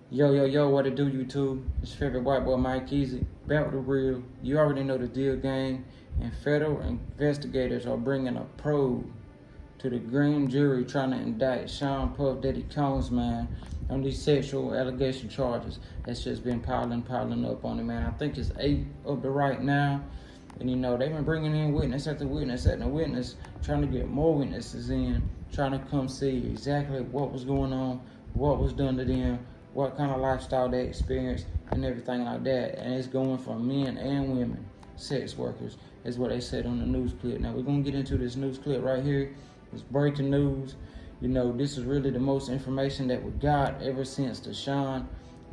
Yo, what it do, YouTube? It's your favorite white boy, Mike EAZY, back with the real. You already know the deal, gang. And federal investigators are bringing a probe to the grand jury trying to indict Sean Puff Diddy Combs, man, on these sexual allegation charges that's just been piling up on him, man. I think it's 8 up to right now. And you know, they've been bringing in witness after witness after witness, trying to get more witnesses in, trying to come see exactly what was going on, what was done to them, what kind of lifestyle they experienced, and everything like that. And it's going from men and women, sex workers, is what they said on the news clip. Now, we're going to get into this news clip right here. It's breaking news. You know, this is really the most information that we got ever since the Sean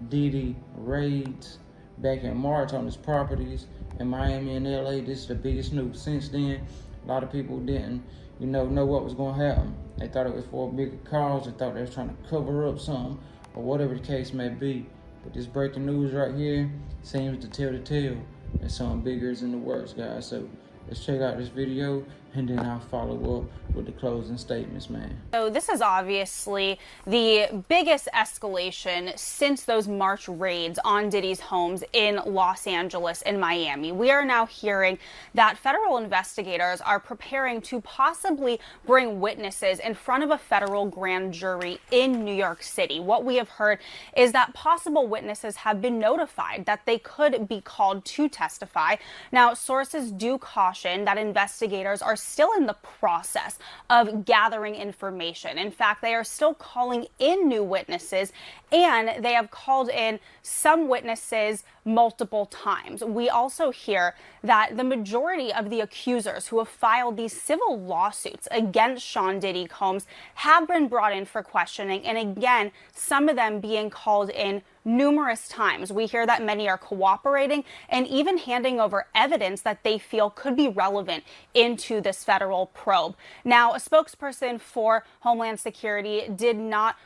Diddy raids back in March on his properties in Miami and LA. This is the biggest news. Since then, a lot of people didn't, know what was going to happen. They thought it was for a bigger cause. They thought they was trying to cover up something, or whatever the case may be. But this breaking news right here seems to tell the tale that something bigger is in the works, guys. So let's check out this video, and then I'll follow up with the closing statements, man. So this is obviously the biggest escalation since those March raids on Diddy's homes in Los Angeles and Miami. We are now hearing that federal investigators are preparing to possibly bring witnesses in front of a federal grand jury in New York City. What we have heard is that possible witnesses have been notified that they could be called to testify. Now, sources do caution that investigators are still in the process of gathering information. In fact, they are still calling in new witnesses, and they have called in some witnesses multiple times. We also hear that the majority of the accusers who have filed these civil lawsuits against Sean Diddy Combs have been brought in for questioning, and again, some of them being called in numerous times. We hear that many are cooperating and even handing over evidence that they feel could be relevant into this federal probe. Now, a spokesperson for Homeland Security did not.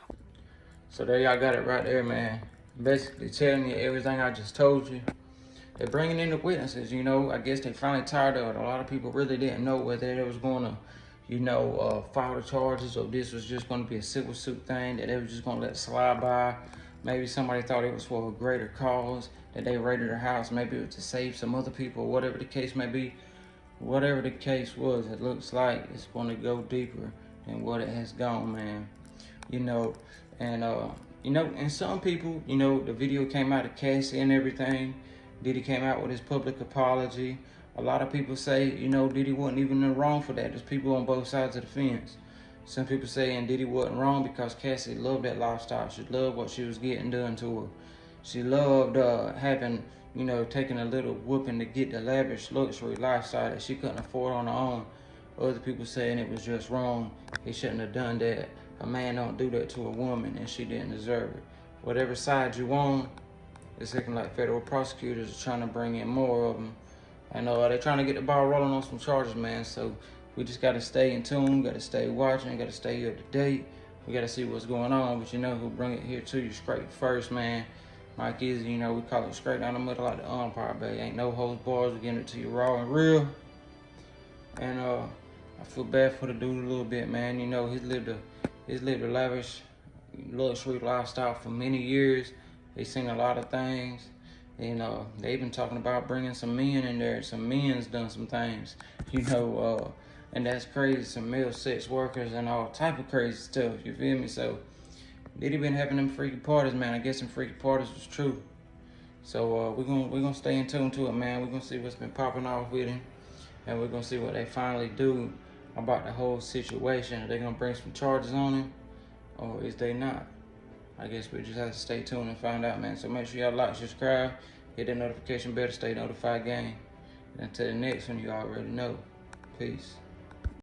So there y'all got it right there, man. Basically telling you everything I just told you. They're bringing in the witnesses, I guess they finally tired of it. A lot of people really didn't know whether they was going to, file the charges, or this was just going to be a civil suit thing that they were just going to let slide by. Maybe somebody thought it was for a greater cause, that they raided her house. Maybe it was to save some other people, whatever the case may be. Whatever the case was, it looks like it's going to go deeper than what it has gone, man. And some people, the video came out of Cassie and everything. Diddy came out with his public apology. A lot of people say, Diddy wasn't even in the wrong for that. There's people on both sides of the fence. Some people saying Diddy wasn't wrong because Cassie loved that lifestyle. She loved what she was getting done to her. She loved having, taking a little whooping to get the lavish luxury lifestyle that she couldn't afford on her own. Other people saying it was just wrong. He shouldn't have done that. A man don't do that to a woman, and she didn't deserve it. Whatever side you on, it's looking like federal prosecutors are trying to bring in more of them. I know they're trying to get the ball rolling on some charges, man. So we just got to stay in tune, got to stay watching, got to stay up to date. We got to see what's going on, but who'll bring it here to you straight first, man. Mike EAZY, we call it straight down the middle like the umpire, baby. Ain't no holds bars, we're getting it to you raw and real. And I feel bad for the dude a little bit, man. He's lived a lavish luxury lifestyle for many years. He's seen a lot of things. And they've been talking about bringing some men in there. Some men's done some things, and that's crazy. Some male sex workers and all type of crazy stuff, you feel me? So Diddy been having them freaky parties, man. I guess some freaky parties was true. So we're gonna stay in tune to it, man. We're gonna see what's been popping off with him, and we're gonna see what they finally do about the whole situation. Are they gonna bring some charges on him, or is they not? I guess we just have to stay tuned and find out, man. So make sure y'all like, subscribe, hit that notification bell to stay notified, gang. And until the next one, you already know. Peace.